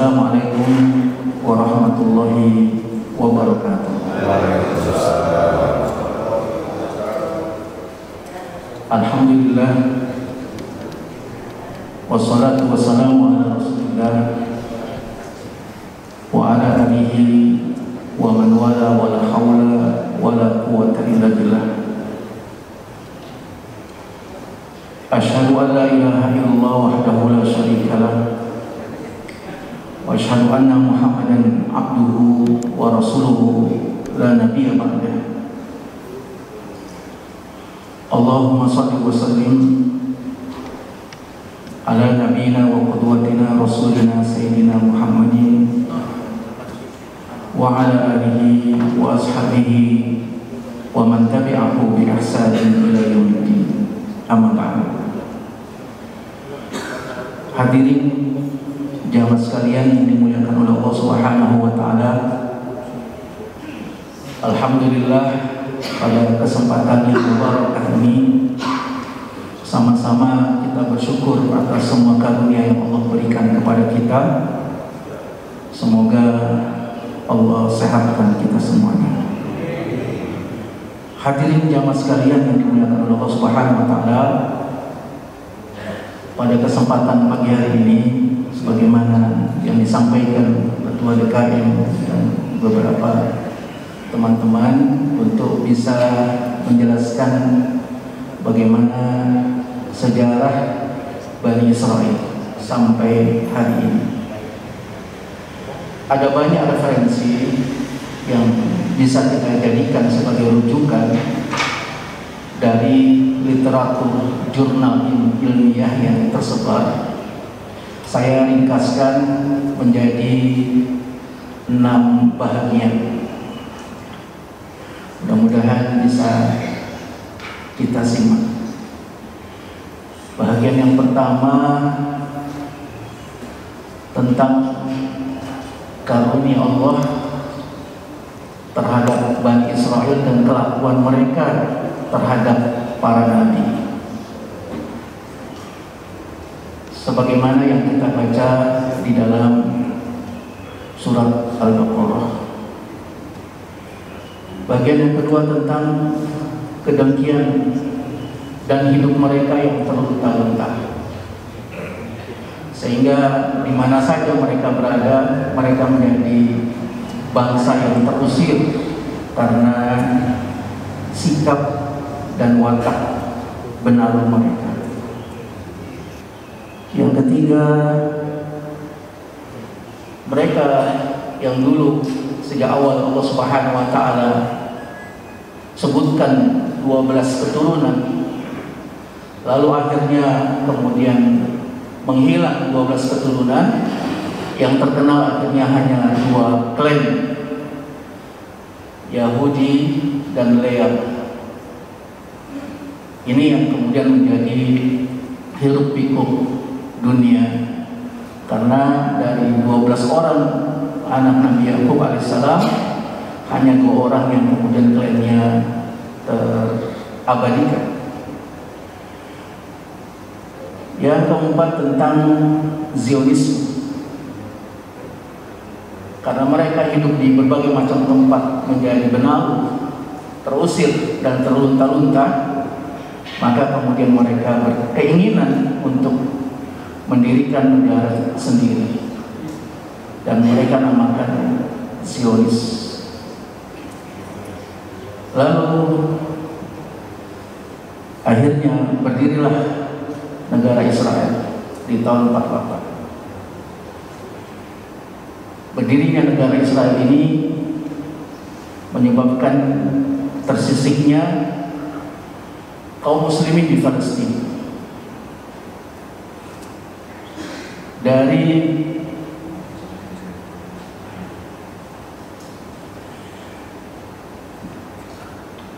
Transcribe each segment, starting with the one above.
Assalamualaikum warahmatullahi wabarakatuh. Alhamdulillah, wassalatu wassalamu ala Rasulillah wa ala alihi wa man wala wa la hawla wa la quwwata illa billah. Asyhadu an la ilaha illallah wahdahu la syarika lah wa asyhadu anna Muhammadan abduhu wa rasuluhu la nabiyya ba'dah. Allahumma salli wa sallim ala nabiyyina wa qudwatina rasulina sayyidina Muhammadin wa ala alihi wa ashabihi wa man tabi'ahu bi ihsanin ila yaumiddin. Amma ba'du. Hadirin jamaah sekalian yang dimuliakan oleh Allah Subhanahu wa taala. Alhamdulillah, pada kesempatan yang mubarakah ini sama-sama kita bersyukur atas semua karunia yang Allah berikan kepada kita. Semoga Allah sehatkan kita semuanya. Hadirin jamaah sekalian yang dimuliakan oleh Allah Subhanahu wa taala, pada kesempatan pagi hari ini sebagaimana yang disampaikan Ketua DKM dan beberapa teman-teman untuk bisa menjelaskan bagaimana sejarah Bani Israil sampai hari ini. Ada banyak referensi yang bisa kita jadikan sebagai rujukan dari literatur jurnal ilmiah yang tersebar. Saya ringkaskan menjadi 6 bahagian. Mudah-mudahan bisa kita simak. Bahagian yang pertama tentang karunia Allah terhadap Bani Israil dan kelakuan mereka terhadap para nabi. Sebagaimana yang kita baca di dalam surat Al-Baqarah. Bagian yang kedua tentang kedengkian dan hidup mereka yang terlunta-lunta, sehingga di mana saja mereka berada, mereka menjadi bangsa yang terusir karena sikap dan watak benar mereka. Yang ketiga, mereka yang dulu sejak awal Allah Subhanahu wa taala sebutkan 12 keturunan, lalu akhirnya kemudian menghilang 12 keturunan, yang terkenal akhirnya hanya 2 klan, Yahudi dan Leab. Ini yang kemudian menjadi hiruk pikuk dunia, karena dari 12 orang anak Nabi Yakub alaihissalam hanya 2 orang yang kemudian klannya terabadikan. Yang keempat tentang Zionisme, karena mereka hidup di berbagai macam tempat menjadi benau, terusir dan terlunta-lunta, maka kemudian mereka berkeinginan untuk mendirikan negara sendiri dan mereka namakan Zionis. Lalu akhirnya berdirilah negara Israel di tahun 48. Berdirinya negara Israel ini menyebabkan tersisihnya kaum muslimin di Palestina.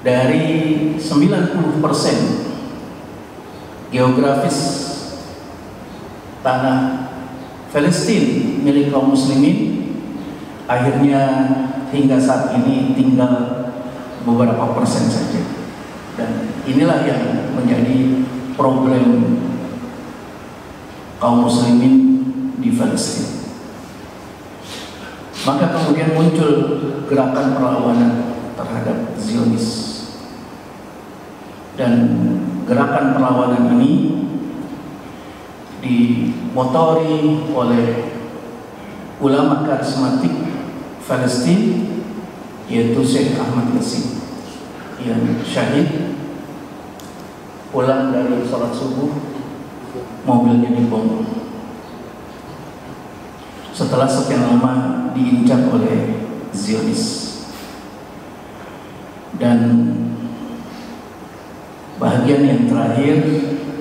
Dari 90% geografis tanah Palestina milik kaum muslimin, akhirnya hingga saat ini tinggal beberapa persen saja. Dan inilah yang menjadi problem kaum muslimin di Palestina. Maka kemudian muncul gerakan perlawanan terhadap Zionis. Dan gerakan perlawanan ini dimotori oleh ulama karismatik Palestina, yaitu Syekh Ahmad Yasin, yang syahid pulang dari sholat subuh mobilnya dibom setelah sekian lama diinjak oleh Zionis. Dan bahagian yang terakhir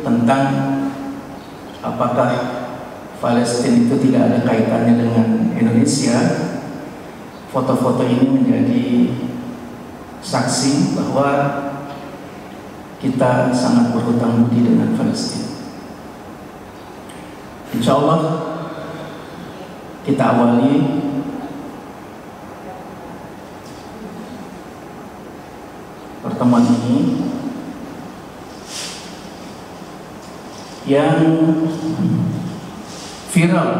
tentang apakah Palestina itu tidak ada kaitannya dengan Indonesia, foto-foto ini menjadi saksi bahwa kita sangat berhutang budi dengan Palestina. Insya Allah kita awali pertemuan ini yang viral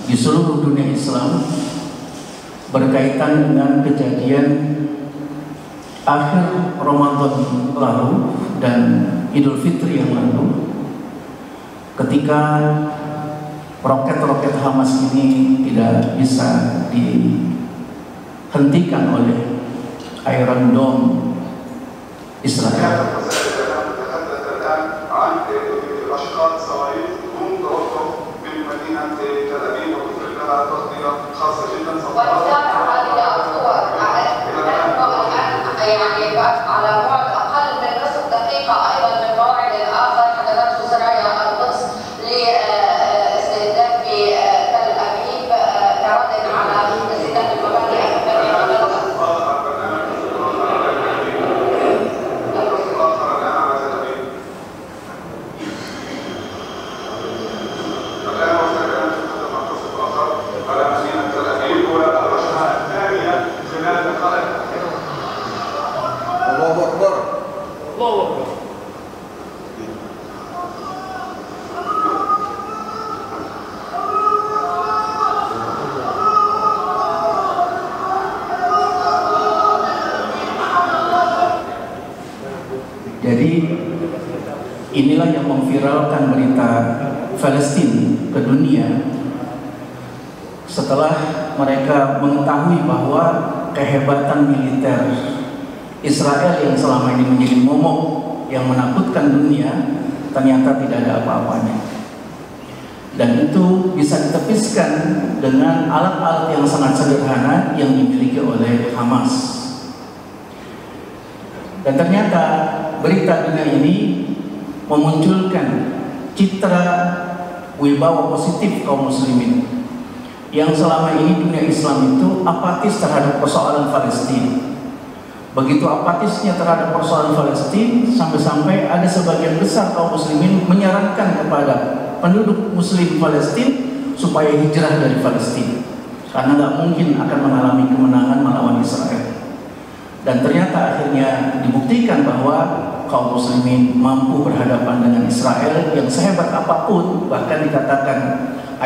di seluruh dunia Islam berkaitan dengan kejadian akhir Ramadan lalu dan Idul Fitri yang lalu, ketika roket-roket Hamas ini tidak bisa dihentikan oleh Iron Dome Israel. على بعد أقل من نصف دقيقة أيضا من موعد آخر حدثته سرايا القدس لاستهداف في تل أبيب كرد على استهداف المباني الأمنية. Jadi inilah yang memviralkan berita Palestina ke dunia setelah mereka mengetahui bahwa kehebatan militer Israel yang selama ini menjadi momok yang menakutkan dunia ternyata tidak ada apa-apanya. Dan itu bisa ditepiskan dengan alat-alat yang sangat sederhana yang dimiliki oleh Hamas. Dan ternyata berita dunia ini memunculkan citra wibawa positif kaum muslimin yang selama ini dunia Islam itu apatis terhadap persoalan Palestina. Begitu apatisnya terhadap persoalan Palestina sampai-sampai ada sebagian besar kaum muslimin menyarankan kepada penduduk muslim Palestina supaya hijrah dari Palestina karena nggak mungkin akan mengalami kemenangan melawan Israel. Dan ternyata akhirnya dibuktikan bahwa kaum muslimin mampu berhadapan dengan Israel yang sehebat apapun, bahkan dikatakan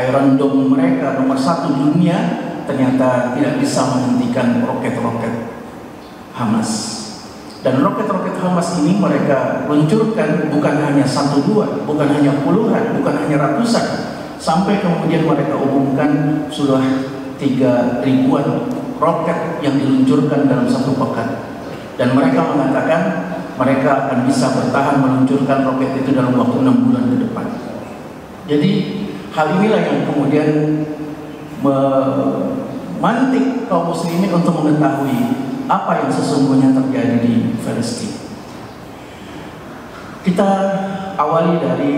Iron Dome mereka nomor 1 dunia, ternyata tidak bisa menghentikan roket-roket Hamas. Dan roket-roket Hamas ini mereka luncurkan bukan hanya 1-2, bukan hanya puluhan, bukan hanya ratusan, sampai kemudian mereka umumkan sudah 3.000-an roket yang diluncurkan dalam 1 pekan. Dan mereka mengatakan mereka akan bisa bertahan meluncurkan roket itu dalam waktu 6 bulan ke depan. Jadi hal inilah yang kemudian memantik kaum muslimin untuk mengetahui apa yang sesungguhnya terjadi di Palestina. Kita awali dari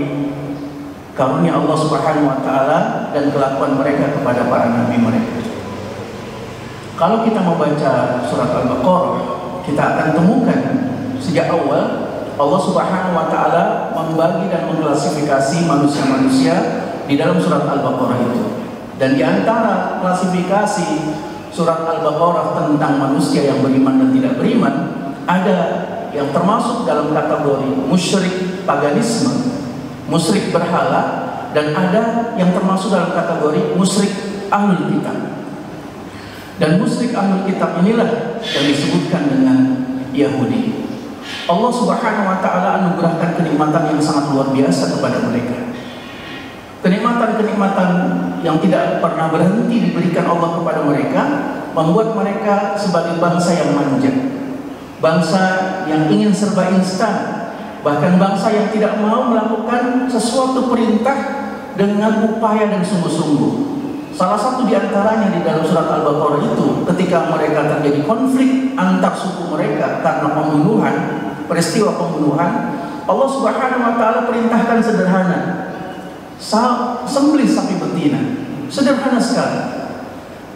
karunia Allah Subhanahu wa taala dan kelakuan mereka kepada para nabi mereka. Kalau kita membaca surat Al-Baqarah, kita akan temukan sejak awal Allah Subhanahu wa taala membagi dan mengklasifikasi manusia-manusia di dalam surat Al-Baqarah itu. Dan di antara klasifikasi surat Al-Baqarah tentang manusia yang beriman dan tidak beriman, ada yang termasuk dalam kategori musyrik paganisme, musyrik berhala, dan ada yang termasuk dalam kategori musyrik ahlul kitab. Dan musyrik ahlul kitab inilah yang disebutkan dengan Yahudi. Allah Subhanahu wa ta'ala anugerahkan kenikmatan yang sangat luar biasa kepada mereka. Kenikmatan-kenikmatan yang tidak pernah berhenti diberikan Allah kepada mereka membuat mereka sebagai bangsa yang manja, bangsa yang ingin serba instan, bahkan bangsa yang tidak mau melakukan sesuatu perintah dengan upaya dan sungguh-sungguh. Salah satu di antaranya di dalam surat Al-Baqarah itu, ketika mereka terjadi konflik antar suku mereka karena pembunuhan, peristiwa pembunuhan, Allah Subhanahu wa ta'ala perintahkan sederhana, sembelih sapi betina. Sederhana sekali.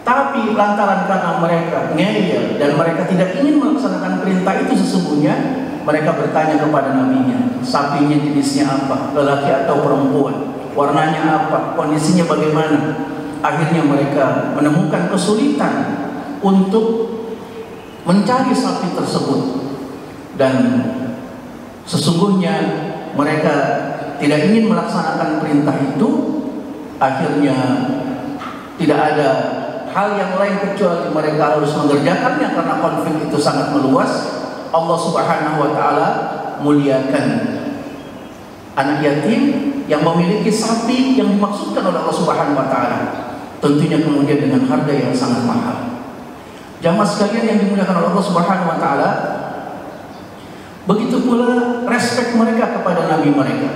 Tapi lantaran karena mereka ngeyel dan mereka tidak ingin melaksanakan perintah itu sesungguhnya, mereka bertanya kepada nabinya, sapinya jenisnya apa, lelaki atau perempuan, warnanya apa, kondisinya bagaimana. Akhirnya mereka menemukan kesulitan untuk mencari sapi tersebut, dan sesungguhnya mereka tidak ingin melaksanakan perintah itu. Akhirnya tidak ada hal yang lain kecuali mereka harus mengerjakannya karena konflik itu sangat meluas. Allah Subhanahu wa ta'ala muliakan anak yatim yang memiliki sapi yang dimaksudkan oleh Allah Subhanahu wa ta'ala, tentunya kemudian dengan harga yang sangat mahal. Jamaah sekalian yang dimuliakan oleh Allah Subhanahu wa ta'ala, begitu pula respek mereka kepada nabi mereka.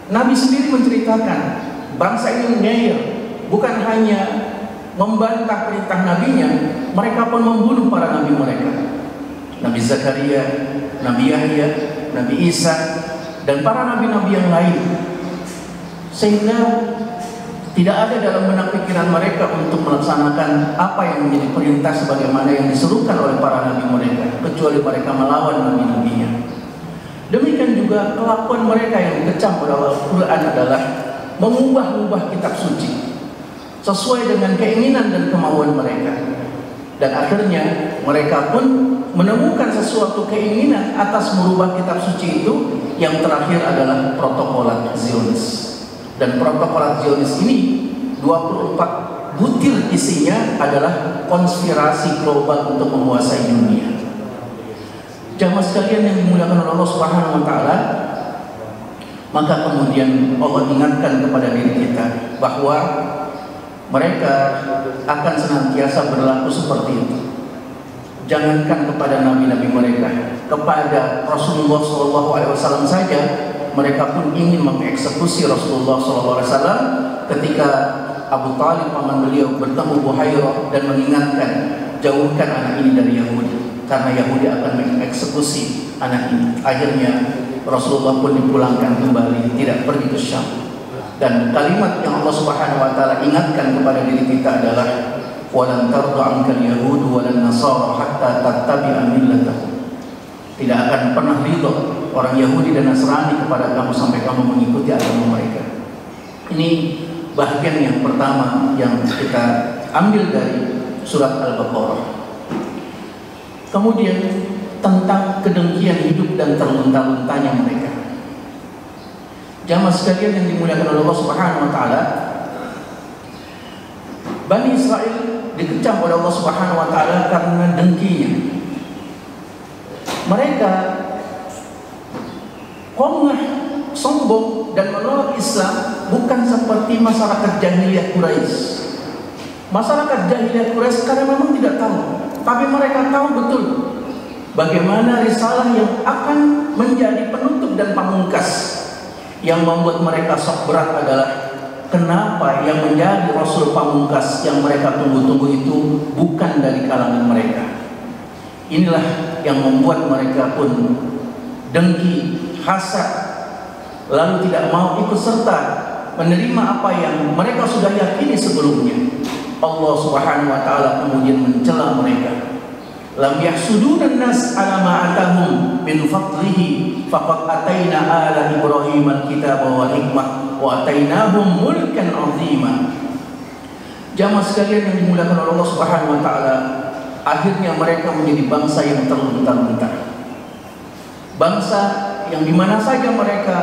Nabi sendiri menceritakan bangsa ini ngeyel, bukan hanya membantah perintah nabinya, mereka pun membunuh para nabi mereka. Nabi Zakaria, Nabi Yahya, Nabi Isa, dan para nabi-nabi yang lain. Sehingga tidak ada dalam benak pikiran mereka untuk melaksanakan apa yang menjadi perintah sebagaimana yang diserukan oleh para nabi mereka, kecuali mereka melawan nabi-nabinya. Demikian juga kelakuan mereka yang dikecam oleh Al-Quran adalah mengubah-ubah kitab suci sesuai dengan keinginan dan kemauan mereka. Dan akhirnya mereka pun menemukan sesuatu keinginan atas merubah kitab suci itu. Yang terakhir adalah protokolat Zionis. Dan protokolat Zionis ini 24 butir isinya adalah konspirasi global untuk menguasai dunia. Jamaah sekalian yang dimuliakan oleh Allah Subhanahu wa ta'ala, maka kemudian Allah ingatkan kepada diri kita bahwa mereka akan senantiasa berlaku seperti itu. Jangankan kepada nabi-nabi mereka, kepada Rasulullah SAW saja mereka pun ingin mengeksekusi Rasulullah SAW. Ketika Abu Talib paman beliau bertemu Buhairah dan mengingatkan, jauhkan anak ini dari Yahudi karena Yahudi akan mengeksekusi anak ini. Akhirnya Rasulullah pun dipulangkan kembali, tidak pergi ke Syam. Dan kalimat yang Allah Subhanahu wa ta'ala ingatkan kepada diri kita adalah walan tarda ankal yahud walan nasara hatta tattabi'a millatahum. Tidak akan pernah ridho orang Yahudi dan Nasrani kepada kamu sampai kamu mengikuti agama mereka. Ini bagian yang pertama yang kita ambil dari surat Al-Baqarah. Kemudian tentang kedengkian hidup dan terlunta-luntanya mereka. Jamaah sekalian yang dimuliakan oleh Allah Subhanahu wa ta'ala, Bani Israel dikecam oleh Allah Subhanahu wa ta'ala karena dengkinya. Mereka qomah, sombong dan menolak Islam bukan seperti masyarakat jahiliyah Quraisy. Masyarakat jahiliyah Quraisy karena memang tidak tahu, tapi mereka tahu betul bagaimana risalah yang akan menjadi penutup dan pamungkas. Yang membuat mereka sok berat adalah kenapa yang menjadi Rasul pamungkas yang mereka tunggu-tunggu itu bukan dari kalangan mereka. Inilah yang membuat mereka pun dengki, hasad, lalu tidak mau ikut serta menerima apa yang mereka sudah yakini sebelumnya. Allah Subhanahu wa ta'ala kemudian mencela mereka. Lam yahsudunan nas ala ma atahum min fadlihi faqad ataina ala Ibrahim al-kitaba wa hikmah wa atainahum mulkan 'azima. Jamaah sekalian yang dimuliakan oleh Allah Subhanahu wa ta'ala, akhirnya mereka menjadi bangsa yang terlunta-lunta. Bangsa yang dimana saja mereka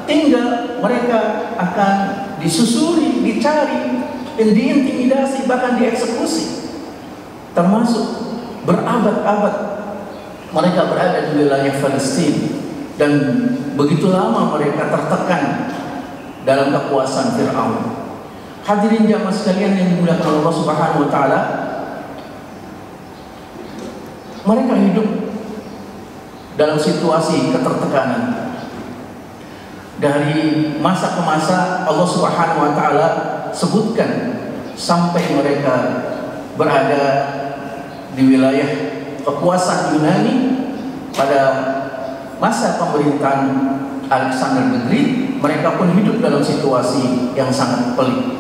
tinggal, mereka akan disusuri, dicari diintimidasi, bahkan dieksekusi. Termasuk berabad-abad mereka berada di wilayah Palestina, dan begitu lama mereka tertekan dalam kekuasaan Fir'aun. Hadirin jamaah sekalian yang dimuliakan Allah Subhanahu wa taala, mereka hidup dalam situasi ketertekanan. Dari masa ke masa Allah Subhanahu wa taala sebutkan sampai mereka berada di wilayah kekuasaan Yunani pada masa pemerintahan Alexander the Great. Mereka pun hidup dalam situasi yang sangat pelik.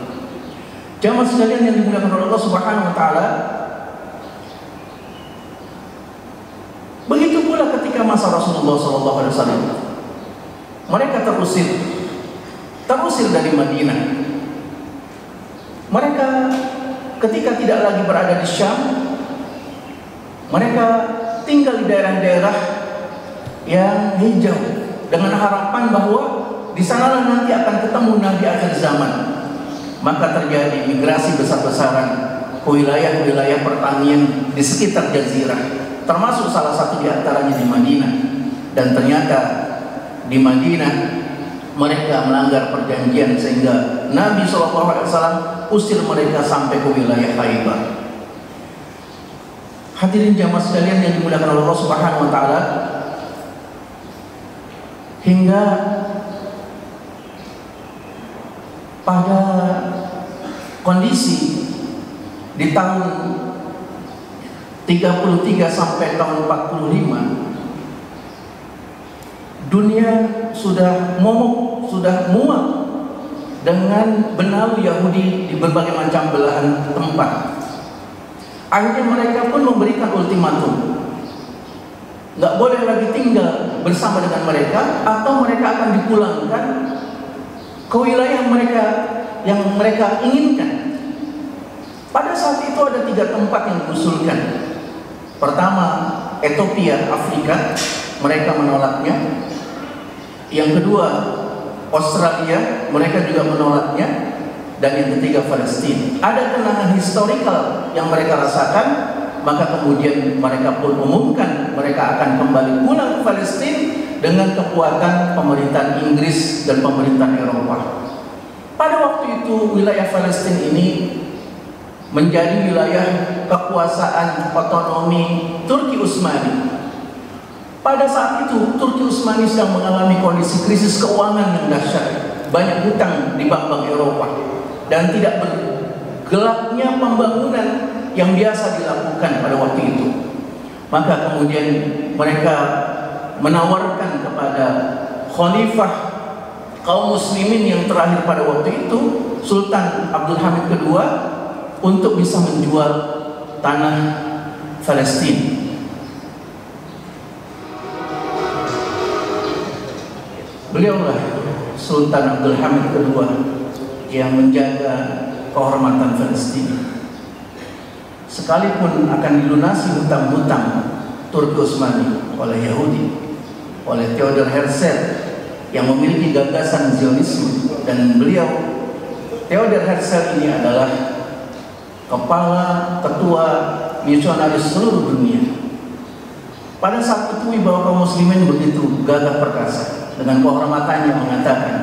Jamaah sekalian yang dimuliakan oleh Allah Subhanahu wa taala, begitu pula ketika masa Rasulullah SAW, mereka terusir dari Madinah. Mereka ketika tidak lagi berada di Syam, mereka tinggal di daerah-daerah yang hijau dengan harapan bahwa di sanalah nanti akan ketemu Nabi akhir zaman. Maka terjadi migrasi besar-besaran ke wilayah-wilayah pertanian di sekitar Jazirah, termasuk salah satu di antaranya di Madinah. Dan ternyata di Madinah mereka melanggar perjanjian sehingga Nabi SAW usir mereka sampai ke wilayah Khaybar. Hadirin jamaah sekalian yang dimuliakan oleh Allah Subhanahu wa taala, hingga pada kondisi di tahun 33 sampai tahun 45, dunia sudah momok, sudah muak dengan benalu Yahudi di berbagai macam belahan tempat. Akhirnya mereka pun memberikan ultimatum, nggak boleh lagi tinggal bersama dengan mereka, atau mereka akan dipulangkan ke wilayah mereka yang mereka inginkan. Pada saat itu ada 3 tempat yang diusulkan. Pertama, Ethiopia, Afrika, mereka menolaknya. Yang kedua, Australia, mereka juga menolaknya. Dan yang ketiga, Palestina. Ada kenangan historikal yang mereka rasakan, maka kemudian mereka pun umumkan mereka akan kembali pulang ke Palestina dengan kekuatan pemerintahan Inggris dan pemerintahan Eropa. Pada waktu itu wilayah Palestina ini menjadi wilayah kekuasaan otonomi Turki Utsmani. Pada saat itu Turki Utsmani sedang mengalami kondisi krisis keuangan yang dahsyat, banyak hutang di bank-bank Eropa, dan tidak bergelapnya pembangunan yang biasa dilakukan pada waktu itu. Maka kemudian mereka menawarkan kepada Khalifah kaum muslimin yang terakhir pada waktu itu, Sultan Abdul Hamid II, untuk bisa menjual tanah Palestina. Beliaulah Sultan Abdul Hamid II yang menjaga kehormatan Palestina. Sekalipun akan dilunasi hutang-hutang Turki Utsmani oleh Yahudi, oleh Theodor Herzl yang memiliki gagasan Zionisme, dan beliau Theodor Herzl ini adalah kepala ketua misionaris seluruh dunia. Pada saat itu wibawa kaum muslimin begitu gagah perkasa, dengan kehormatannya mengatakan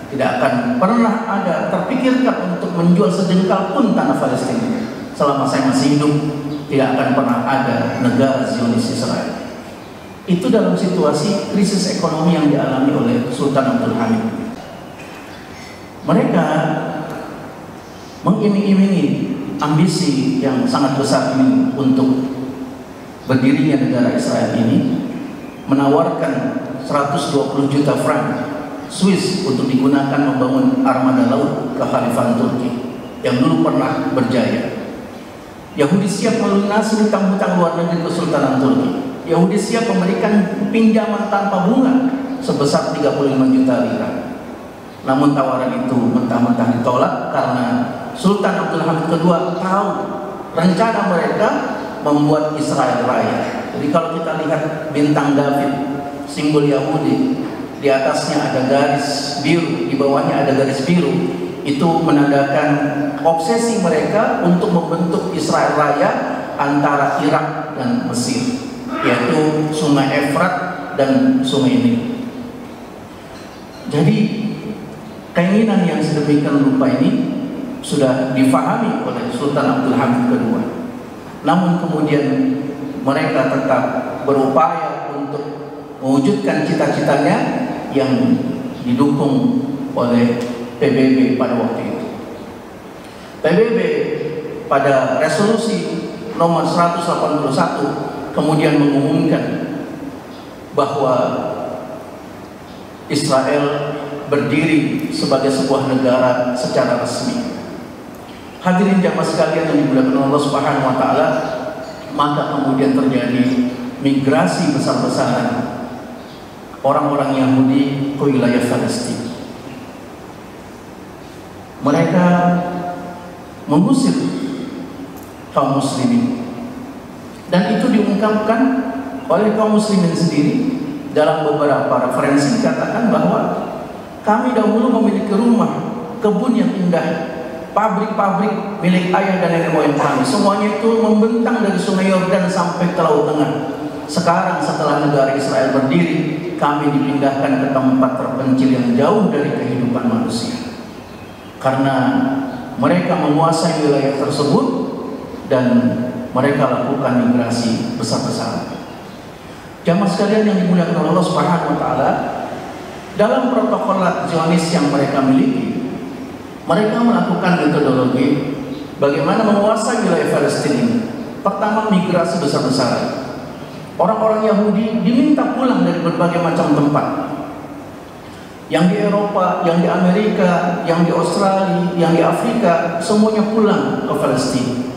tidak akan pernah ada terpikirkan untuk menjual sejengkal pun tanah Palestina. Selama saya masih hidup, tidak akan pernah ada negara Zionis Israel. Itu dalam situasi krisis ekonomi yang dialami oleh Sultan Abdul Hamid. Mereka mengiming-imingi ambisi yang sangat besar ini untuk berdirinya negara Israel ini, menawarkan 120 juta franc Swiss untuk digunakan membangun armada laut kekhalifahan Turki yang dulu pernah berjaya. Yahudi siap melunasi hutang-hutang luar negeri Kesultanan Turki. Yahudi siap memberikan pinjaman tanpa bunga sebesar 35 juta lira. Namun tawaran itu mentah-mentah ditolak karena Sultan Abdul Hamid II tahu rencana mereka membuat Israel raya. Jadi kalau kita lihat bintang David, simbol Yahudi, di atasnya ada garis biru, di bawahnya ada garis biru, Itu menandakan obsesi mereka untuk membentuk Israel Raya antara Irak dan Mesir, yaitu Sungai Efrat dan Sungai Nil. Jadi keinginan yang sedemikian rupa ini sudah difahami oleh Sultan Abdul Hamid II. Namun kemudian mereka tetap berupaya untuk mewujudkan cita-citanya yang didukung oleh PBB pada waktu itu. PBB pada resolusi nomor 181 kemudian mengumumkan bahwa Israel berdiri sebagai sebuah negara secara resmi. Hadirin jamaah sekalian yang dimuliakan Allah Subhanahu wa taala, maka kemudian terjadi migrasi besar-besaran orang-orang Yahudi ke wilayah Palestina. Mereka mengusir kaum muslimin, dan itu diungkapkan oleh kaum muslimin sendiri dalam beberapa referensi. Dikatakan bahwa kami dahulu memiliki rumah, kebun yang indah, pabrik-pabrik milik ayah dan nenek moyang kami, semuanya itu membentang dari Sungai Yordan sampai ke Laut Tengah. Sekarang setelah negara Israel berdiri, kami dipindahkan ke tempat terpencil yang jauh dari kehidupan manusia, karena mereka menguasai wilayah tersebut dan mereka lakukan migrasi besar-besaran. Jamaah sekalian yang dimuliakan Allah Subhanahu wa taala, dalam protokol Zionis yang mereka miliki, mereka melakukan metodologi bagaimana menguasai wilayah Palestina ini. Pertama, migrasi besar-besaran. Orang-orang Yahudi diminta pulang dari berbagai macam tempat, yang di Eropa, yang di Amerika, yang di Australia, yang di Afrika, semuanya pulang ke Palestina.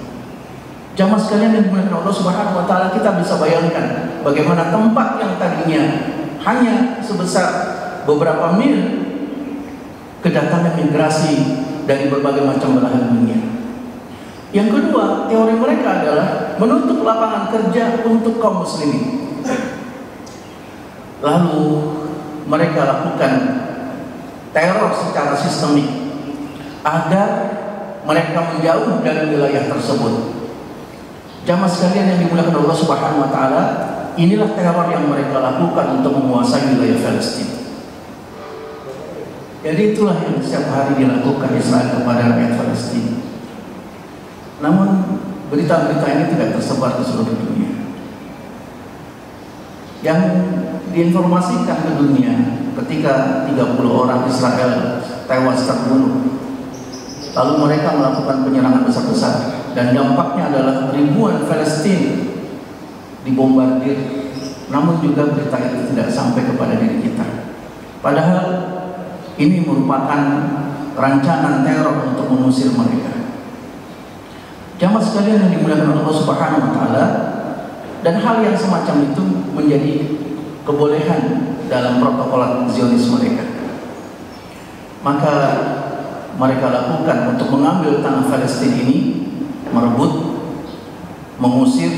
Jamaah sekalian yang dimuliakan Allah Subhanahu wa taala, kita bisa bayangkan bagaimana tempat yang tadinya hanya sebesar beberapa mil kedatangan migrasi dari berbagai macam belahan dunia. Yang kedua, teori mereka adalah menutup lapangan kerja untuk kaum muslimin. Lalu mereka lakukan teror secara sistemik agar mereka menjauh dari wilayah tersebut. Jamaah sekalian yang dimuliakan Allah Subhanahu wa taala, inilah teror yang mereka lakukan untuk menguasai wilayah Palestina. Jadi itulah yang setiap hari dilakukan Israel kepada rakyat Palestina. Namun berita-berita ini tidak tersebar ke seluruh dunia. Yang diinformasikan ke dunia ketika 30 orang Israel tewas terbunuh, lalu mereka melakukan penyerangan besar-besar, dan dampaknya adalah ribuan Palestina dibombardir. Namun juga berita itu tidak sampai kepada diri kita, padahal ini merupakan rancangan teror untuk mengusir mereka. Jamaah sekalian yang dimuliakan Allah Subhanahu wa taala, dan hal yang semacam itu menjadi kebolehan dalam protokol Zionis mereka. Maka mereka lakukan untuk mengambil tanah Palestina ini, merebut, mengusir,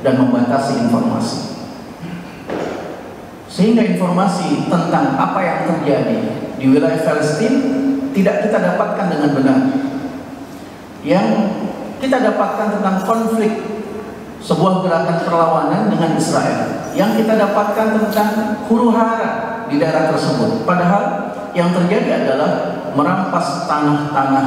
dan membatasi informasi, sehingga informasi tentang apa yang terjadi di wilayah Palestina tidak kita dapatkan dengan benar. Yang kita dapatkan tentang konflik sebuah gerakan perlawanan dengan Israel, yang kita dapatkan tentang huru-hara di daerah tersebut, padahal yang terjadi adalah merampas tanah-tanah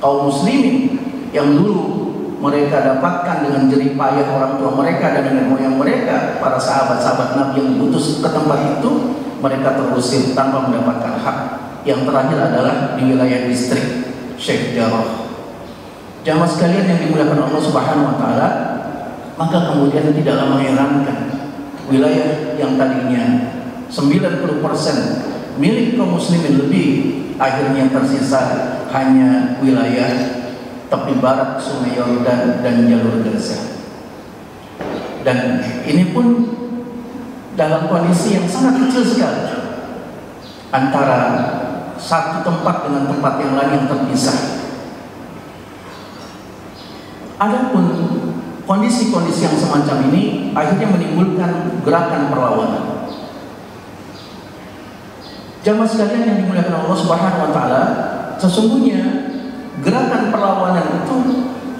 kaum muslimin yang dulu mereka dapatkan dengan jerih payah orang tua mereka dan nenek moyang mereka, para sahabat-sahabat Nabi yang diutus ke tempat itu. Mereka terusir tanpa mendapatkan hak. Yang terakhir adalah di wilayah distrik Sheikh Jarrah. Jamaah sekalian yang dimuliakan Allah Subhanahu wa taala, maka kemudian tidaklah mengherankan wilayah yang tadinya 90% milik kaum muslimin lebih, akhirnya tersisa hanya wilayah tepi barat Sungai Yordan dan jalur Gaza. Dan ini pun dalam kondisi yang sangat kecil sekali antara satu tempat dengan tempat yang lain yang terpisah. Adapun kondisi-kondisi yang semacam ini akhirnya menimbulkan gerakan perlawanan. Jamaah sekalian yang dimuliakan Allah Subhanahu wa taala, sesungguhnya gerakan perlawanan itu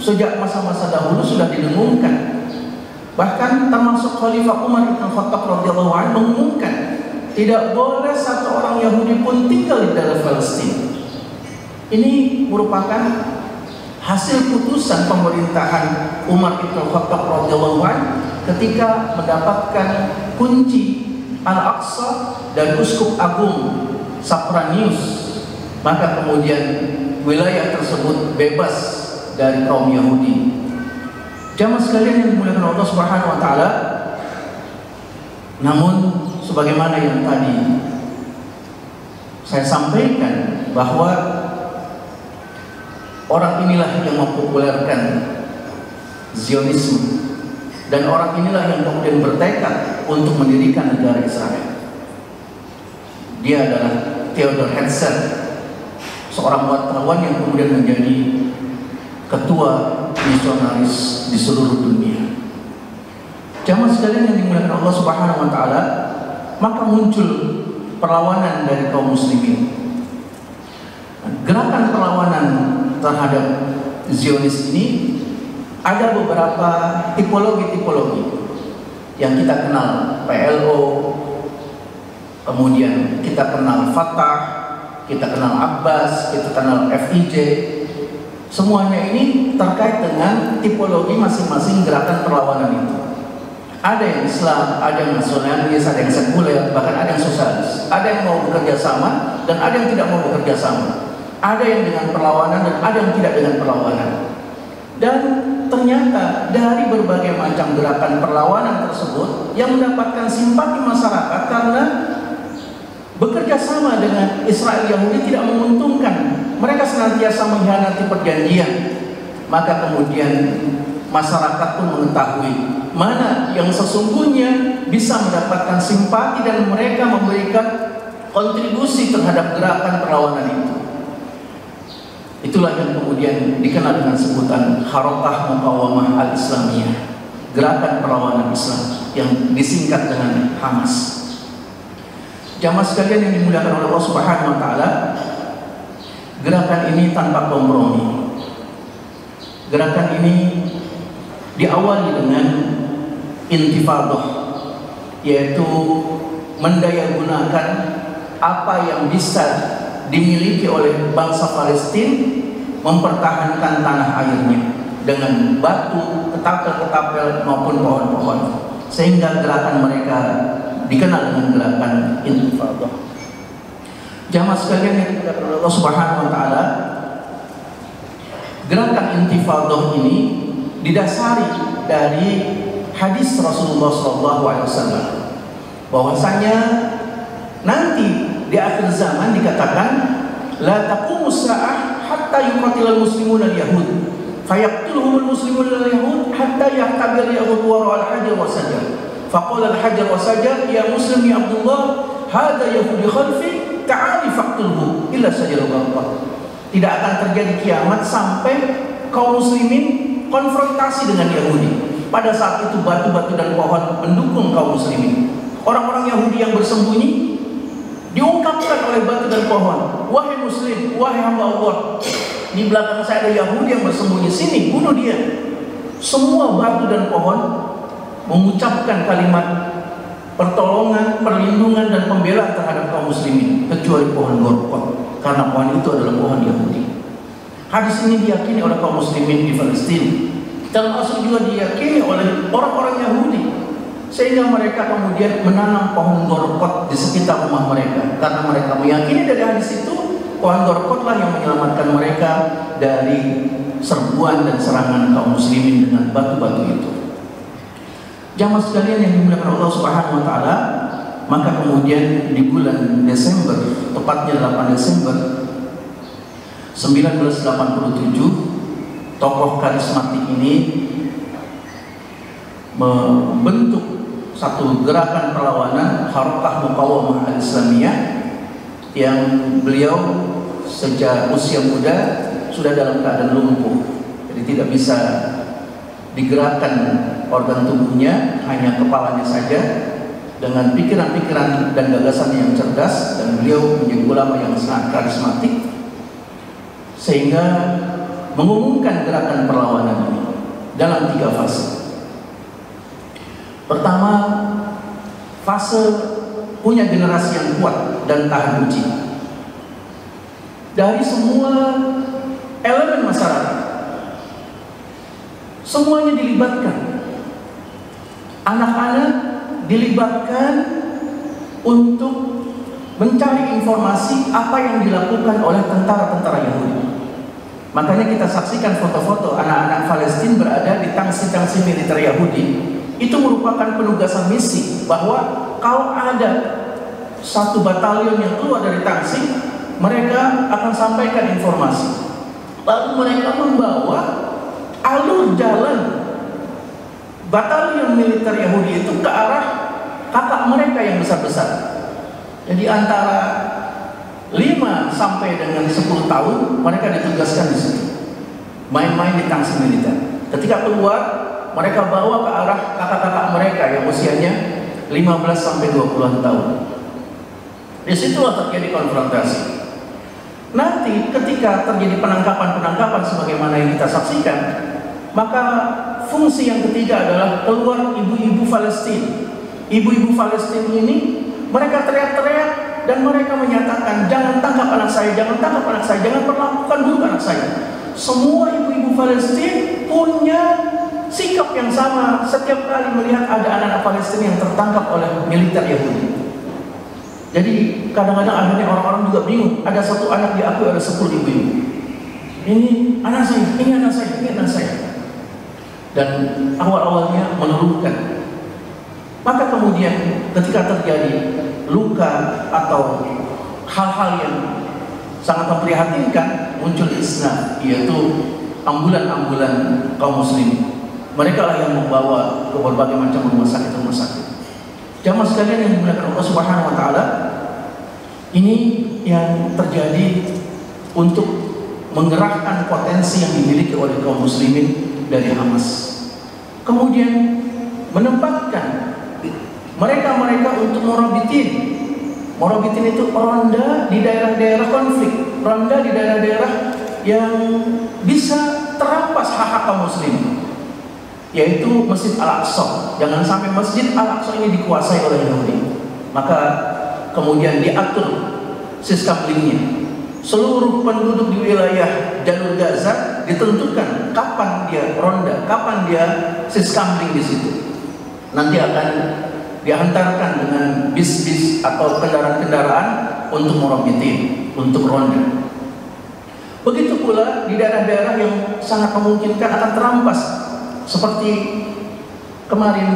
sejak masa-masa dahulu sudah didengungkan. Bahkan termasuk Khalifah Umar bin Khattab radhiyallahu anhu mengumumkan tidak boleh satu orang Yahudi pun tinggal di daerah Palestina. Ini merupakan hasil putusan pemerintahan Umar bin Khattab radhiyallahu anhu ketika mendapatkan kunci Al-Aqsa dan Uskup Agung Sapranius. Maka kemudian wilayah tersebut bebas dari kaum Yahudi. Jamaah sekalian yang dimuliakan Allah Subhanahu wa taala, namun sebagaimana yang tadi saya sampaikan bahwa orang inilah yang mempopulerkan Zionisme dan orang inilah yang kemudian bertekad untuk mendirikan negara Israel. Dia adalah Theodor Herzl, seorang wartawan yang kemudian menjadi ketua misionaris di seluruh dunia. Jamaah sekalian yang dimuliakan Allah Subhanahu wa taala, maka muncul perlawanan dari kaum muslimin. Gerakan perlawanan terhadap Zionis ini ada beberapa tipologi-tipologi yang kita kenal, PLO, kemudian kita kenal Fatah, kita kenal Abbas, kita kenal FIJ. Semuanya ini terkait dengan tipologi masing-masing gerakan perlawanan itu. Ada yang Islam, ada yang nasionalis, ada yang sekuler, bahkan ada yang sosialis. Ada yang mau bekerja sama dan ada yang tidak mau bekerja sama. Ada yang dengan perlawanan dan ada yang tidak dengan perlawanan. Dan ternyata dari berbagai macam gerakan perlawanan tersebut yang mendapatkan simpati masyarakat karena bekerja sama dengan Israel Yahudi tidak menguntungkan. Mereka senantiasa mengkhianati perjanjian. Maka kemudian masyarakat pun mengetahui mana yang sesungguhnya bisa mendapatkan simpati dan mereka memberikan kontribusi terhadap gerakan perlawanan itu. Itulah yang kemudian dikenal dengan sebutan Harakah Muqawamah Al-Islamiyah, gerakan perlawanan Islam yang disingkat dengan Hamas. Jamaah sekalian yang dimuliakan oleh Allah Subhanahu wa taala, gerakan ini tanpa kompromi. Gerakan ini diawali dengan intifadah, yaitu mendayagunakan apa yang bisa dimiliki oleh bangsa Palestina, mempertahankan tanah airnya dengan batu, ketapel-ketapel maupun pohon-pohon, sehingga gerakan mereka dikenal dengan gerakan intifadah. Jamaah sekalian yang dimuliakan oleh Allah Subhanahu wa taala, gerakan intifadah ini didasari dari hadis Rasulullah SAW, bahwasanya nanti di akhir zaman dikatakan la taqumus sa'ah hatta yuqatilal muslimuna al-yahud fayaqtuluhumul muslimuna al-yahud hatta yahtabir yahud wara al-hajar wa sajar faqala al-hajar wa sajar ya muslim ya Abdullah hadha yahudi khalfi ta'ali faqtulhu illa sajar wa. Tidak akan terjadi kiamat sampai kaum muslimin konfrontasi dengan Yahudi. Pada saat itu batu-batu dan pohon mendukung kaum muslimin. Orang-orang Yahudi yang bersembunyi diungkapkan oleh batu dan pohon, wahai muslim, wahai hamba Allah, di belakang saya ada Yahudi yang bersembunyi, sini bunuh dia. Semua batu dan pohon mengucapkan kalimat pertolongan, perlindungan dan pembelaan terhadap kaum muslimin, kecuali pohon gorkot, karena pohon itu adalah pohon Yahudi. Hadis ini diyakini oleh kaum muslimin di Palestina, termasuk juga diyakini oleh orang-orang Yahudi, sehingga mereka kemudian menanam pohon gorkot di sekitar rumah mereka, karena mereka meyakini dari hadis itu pohon gorkotlah yang menyelamatkan mereka dari serbuan dan serangan kaum muslimin dengan batu-batu itu. Jamaah sekalian yang dimuliakan Allah Subhanahu wa taala, maka kemudian di bulan Desember, tepatnya 8 Desember 1987, tokoh karismatik ini membentuk satu gerakan perlawanan Harakah Muqawamah Al-Islamiyah yang beliau sejak usia muda sudah dalam keadaan lumpuh, jadi tidak bisa digerakkan organ tubuhnya, hanya kepalanya saja. Dengan pikiran-pikiran dan gagasan yang cerdas, dan beliau menjadi ulama yang sangat karismatik, sehingga mengumumkan gerakan perlawanan ini dalam 3 fase. Pertama, fase punya generasi yang kuat dan tahan uji. Dari semua elemen masyarakat, semuanya dilibatkan. Anak-anak dilibatkan untuk mencari informasi apa yang dilakukan oleh tentara-tentara Yahudi. Makanya kita saksikan foto-foto anak-anak Palestina berada di tangsi-tangsi militer Yahudi. Itu merupakan penugasan misi bahwa kalau ada satu batalion yang keluar dari tangsi, mereka akan sampaikan informasi. Lalu mereka membawa alur jalan batalion militer Yahudi itu ke arah kakak mereka yang besar-besar. Jadi antara 5 sampai dengan 10 tahun mereka ditugaskan di situ, main-main di tangsi militer. Ketika keluar, mereka bawa ke arah kakak-kakak mereka yang usianya 15 sampai 20-an tahun. Di situlah terjadi konfrontasi. Nanti ketika terjadi penangkapan-penangkapan sebagaimana yang kita saksikan, maka fungsi yang ketiga adalah keluar ibu-ibu Palestina. Ibu-ibu Palestina ini mereka teriak-teriak dan mereka menyatakan, jangan tangkap anak saya, jangan tangkap anak saya, jangan perlakukan buruk anak saya. Semua ibu-ibu Palestina punya sikap yang sama setiap kali melihat ada anak-anak Palestina yang tertangkap oleh militer Yahudi. Jadi kadang-kadang akhirnya orang-orang juga bingung. Ada satu anak diakui ada 10 ibu-ibu. Ini anak saya, ini anak saya, ini anak saya. Dan awal-awalnya menurunkan. Maka kemudian ketika terjadi luka atau hal-hal yang sangat memprihatinkan, muncul Islam, yaitu ambulan-ambulan kaum muslim. Mereka lah yang membawa ke berbagai macam rumah sakit. Jamaah sekalian yang dimuliakan Allah Subhanahu wa taala, ini yang terjadi untuk menggerakkan potensi yang dimiliki oleh kaum muslimin dari Hamas. Kemudian menempatkan mereka untuk Murabitin itu ronda di daerah-daerah konflik, ronda di daerah-daerah yang bisa terampas hak-hak kaum muslimin, yaitu Masjid Al-Aqsa. Jangan sampai Masjid Al-Aqsa ini dikuasai oleh Yahudi. Maka kemudian diatur siskamlingnya. Seluruh penduduk di wilayah jalur Gaza ditentukan kapan dia ronda, kapan dia siskamling di situ. Nanti akan dihantarkan dengan bis-bis atau kendaraan-kendaraan untuk Murabitin, untuk ronda. Begitu pula di daerah-daerah yang sangat memungkinkan akan terampas, seperti kemarin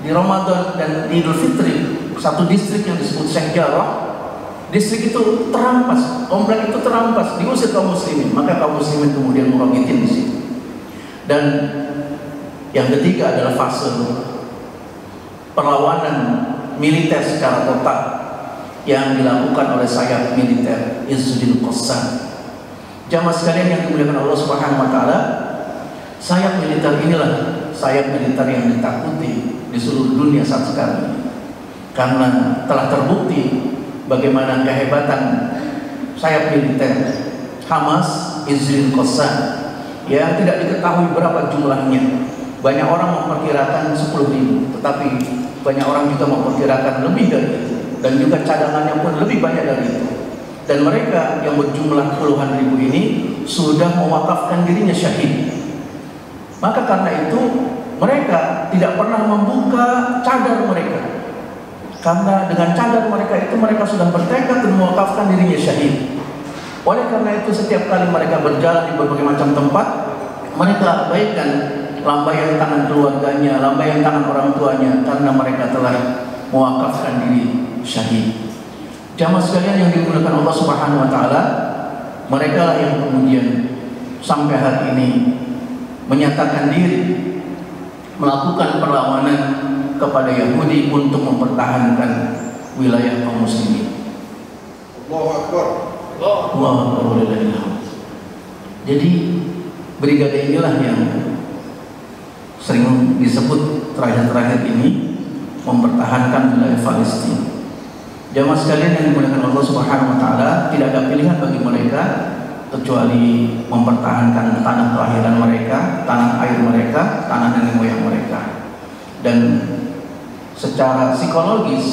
di Ramadan dan di Idul Fitri, satu distrik yang disebut Sheikh Jarrah, distrik itu terampas, komplek itu terampas, diusir kaum muslimin. Maka kaum muslimin kemudian Murabitin di situ. Dan yang ketiga adalah fase perlawanan militer secara total yang dilakukan oleh sayap militer Izzuddin Qassam. Jamaah sekalian yang dimuliakan Allah Subhanahu wa taala, sayap militer inilah sayap militer yang ditakuti di seluruh dunia saat sekarang ini. Karena telah terbukti bagaimana kehebatan sayap militer Hamas Izzuddin Qassam yang tidak diketahui berapa jumlahnya. Banyak orang memperkirakan 10.000, tetapi banyak orang juga memperkirakan lebih dari itu, dan juga cadangannya pun lebih banyak dari itu. Dan mereka yang berjumlah puluhan ribu ini sudah mewakafkan dirinya syahid. Maka karena itu mereka tidak pernah membuka cadar mereka, karena dengan cadar mereka itu mereka sudah bertekad dan mewakafkan dirinya syahid. Oleh karena itu setiap kali mereka berjalan di berbagai macam tempat, mereka abaikan lambaian tangan keluarganya, lambaian tangan orang tuanya, karena mereka telah mewakafkan diri syahid. Jamaah sekalian yang dimuliakan Allah Subhanahu wa taala, mereka lah yang kemudian sampai hari ini menyatakan diri melakukan perlawanan kepada Yahudi untuk mempertahankan wilayah kaum muslimin. Allahu Akbar. Allahu Akbar. Jadi brigade inilah yang sering disebut terakhir-terakhir ini mempertahankan wilayah Palestina. Jamaah sekalian yang dimuliakan Allah Subhanahu wa taala, tidak ada pilihan bagi mereka kecuali mempertahankan tanah kelahiran mereka, tanah air mereka, tanah nenek moyang mereka. Dan secara psikologis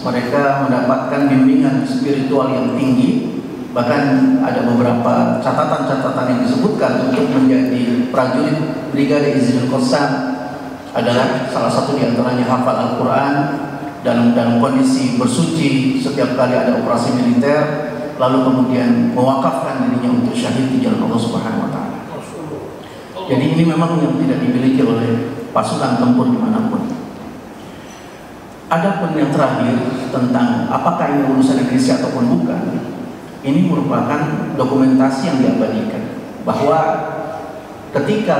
mereka mendapatkan bimbingan spiritual yang tinggi. Bahkan ada beberapa catatan-catatan yang disebutkan untuk menjadi prajurit Brigade Izzul Qassam adalah salah satu diantaranya hafal Al-Quran dalam kondisi bersuci setiap kali ada operasi militer, lalu kemudian mewakafkan dirinya untuk syahid di jalan Allah Subhanahu wa Ta'ala. Jadi ini memang yang tidak dimiliki oleh pasukan tempur dimanapun. Adapun yang terakhir tentang apakah ini urusan Indonesia ataupun bukan, ini merupakan dokumentasi yang diabadikan bahwa ketika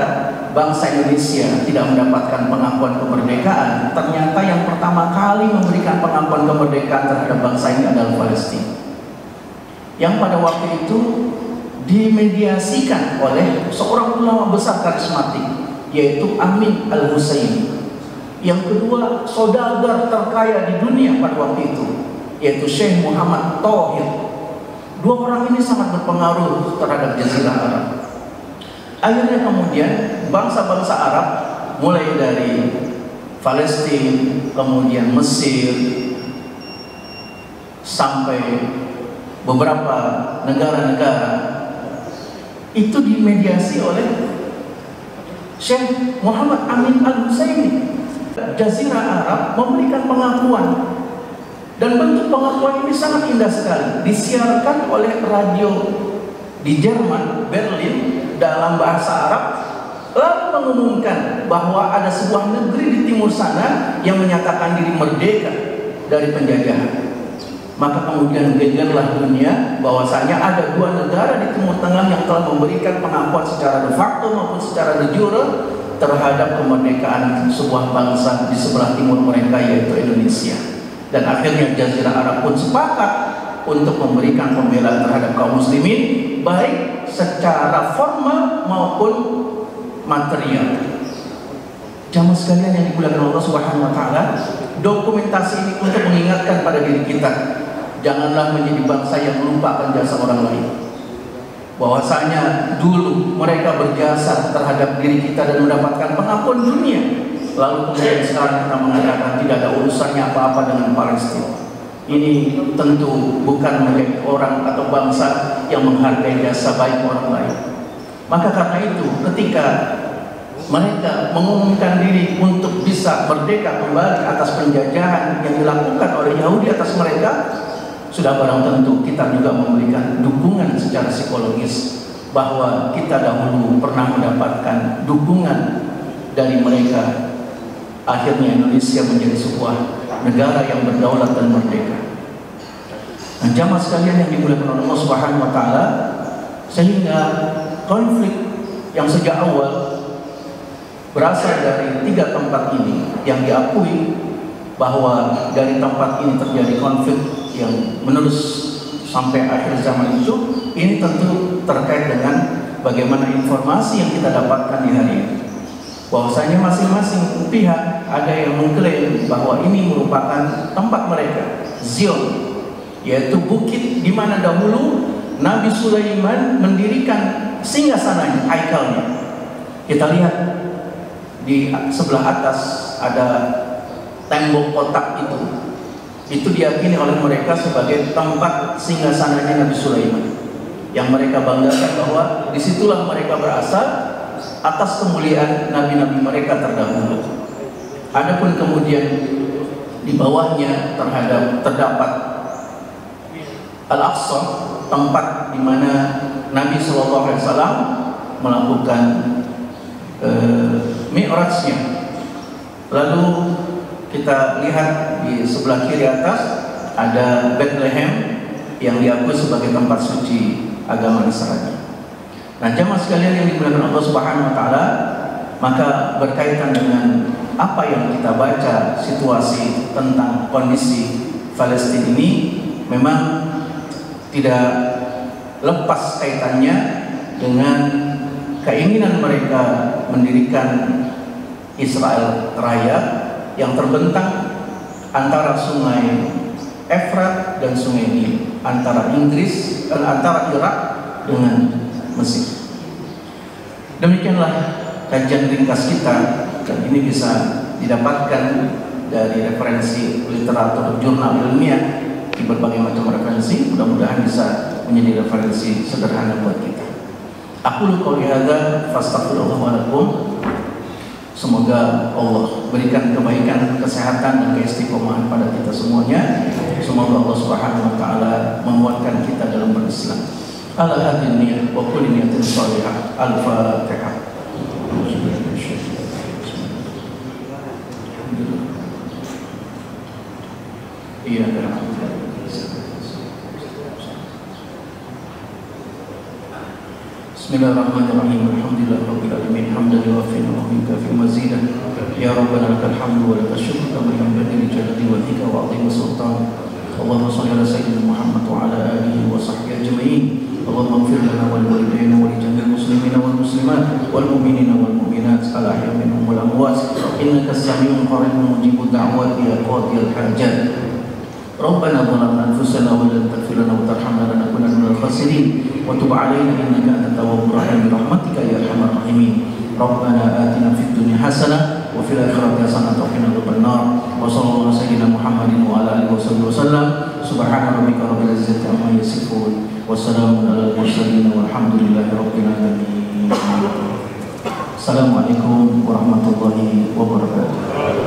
bangsa Indonesia tidak mendapatkan pengakuan kemerdekaan, ternyata yang pertama kali memberikan pengakuan kemerdekaan terhadap bangsa ini adalah Palestina, yang pada waktu itu dimediasikan oleh seorang ulama besar karismatik, yaitu Amin Al-Husseini. Yang kedua, saudagar terkaya di dunia pada waktu itu, yaitu Syekh Muhammad Thohir. Dua orang ini sangat berpengaruh terhadap Jazirah Arab. Akhirnya kemudian bangsa-bangsa Arab, mulai dari Palestina, kemudian Mesir, sampai beberapa negara-negara, itu dimediasi oleh Syekh Muhammad Amin Al-Husseini. Jazirah Arab memberikan pengakuan, dan bentuk pengakuan ini sangat indah sekali. Disiarkan oleh radio di Jerman, Berlin, dalam bahasa Arab, lalu mengumumkan bahwa ada sebuah negeri di timur sana yang menyatakan diri merdeka dari penjajahan. Maka kemudian gegerlah dunia bahwasanya ada dua negara di Timur Tengah yang telah memberikan pengakuan secara de facto maupun secara de jure terhadap kemerdekaan sebuah bangsa di sebelah timur mereka, yaitu Indonesia. Dan akhirnya Jazirah Arab pun sepakat untuk memberikan pembelaan terhadap kaum muslimin, baik secara formal maupun material. Jamaah sekalian yang dimuliakan Allah Subhanahu wa Ta'ala, dokumentasi ini untuk mengingatkan pada diri kita, janganlah menjadi bangsa yang melupakan jasa orang lain. Bahwasanya dulu mereka berjasa terhadap diri kita dan mendapatkan pengakuan dunia, lalu kemudian sekarang kita mengatakan tidak ada urusannya apa-apa dengan Palestina. Ini tentu bukan menjadi orang atau bangsa yang menghargai jasa baik orang lain. Maka karena itu, ketika mereka mengumumkan diri untuk bisa merdeka kembali atas penjajahan yang dilakukan oleh Yahudi atas mereka, sudah barang tentu kita juga memberikan dukungan secara psikologis bahwa kita dahulu pernah mendapatkan dukungan dari mereka. Akhirnya Indonesia menjadi sebuah negara yang berdaulat dan merdeka. Nah, jamaah sekalian yang dimuliakan Allah Subhanahu wa Ta'ala, sehingga konflik yang sejak awal berasal dari tiga tempat ini yang diakui bahwa dari tempat ini terjadi konflik yang menerus sampai akhir zaman itu, ini tentu terkait dengan bagaimana informasi yang kita dapatkan di hari ini. Bahwasanya masing-masing pihak ada yang mengklaim bahwa ini merupakan tempat mereka, Zion, yaitu bukit di mana dahulu Nabi Sulaiman mendirikan singgasananya, haikalnya. Kita lihat di sebelah atas ada tembok kotak itu diyakini oleh mereka sebagai tempat singgasananya Nabi Sulaiman, yang mereka banggakan bahwa disitulah mereka berasal atas kemuliaan nabi-nabi mereka terdahulu. Adapun kemudian di bawahnya terdapat Al-Aqsa, tempat di mana Nabi SAW melakukan Mi'rajnya. Lalu kita lihat di sebelah kiri atas ada Bethlehem yang diakui sebagai tempat suci agama Nasrani. Nah, jamaah sekalian yang dimuliakan Allah Subhanahu wa Ta'ala, maka berkaitan dengan apa yang kita baca situasi tentang kondisi Palestina ini memang tidak lepas kaitannya dengan keinginan mereka mendirikan Israel Raya yang terbentang antara sungai Efrat dan sungai Nil, antara antara Irak dengan Mesir. Demikianlah kajian ringkas kita, dan ini bisa didapatkan dari referensi literatur jurnal ilmiah di berbagai macam referensi. Mudah-mudahan bisa menjadi referensi sederhana buat kita. Aku qouli hadza fastaghfirullah wa lakum. Semoga Allah berikan kebaikan, kesehatan dan keistiqomahan pada kita semuanya. Semoga Allah Subhanahu wa taala menguatkan kita dalam berislam. Ala hadhihi niyyah wa kulli niyatin shalihah. Al-Fatihah. Iya, Bismillahirrahmanirrahim. Alhamdulillahirabbil alamin. Hamdan yuwaffiqu wa yukafi mazidah. Ya Rabbana lakal hamdu wa lakal syukru kama yanbaghi li jalali wajhika wa 'azimi sultanik. Allahumma shalli ala sayyidina Muhammad wa ala alihi wa sahbihi ajma'in. Allahumma ighfir lana wa liwalidayna wa li jami'il muslimina wal muslimat wal mu'minina wal mu'minat al-ahya'i minhum wal amwat. Innaka as-sami'un qaribun mujibud da'wati ya qadiyal hajat. Rabbana zalamna anfusana wa lam taghfir lana wa tarhamna lanakunanna minal khasirin wa tub 'alaina innaka antat tawwabur rahim bi rahmatika ya arhamar rahimin. Rabbana atina fid dunya hasanah wa fil akhirati hasanah wa qina adzabannar. Wa sallallahu ala sayyidina Muhammadin wa ala alihi wasallam. Subhana rabbika rabbil izzati amma yasifun wa salamun alal mursalin walhamdulillahi rabbil alamin. Assalamualaikum warahmatullahi wabarakatuh.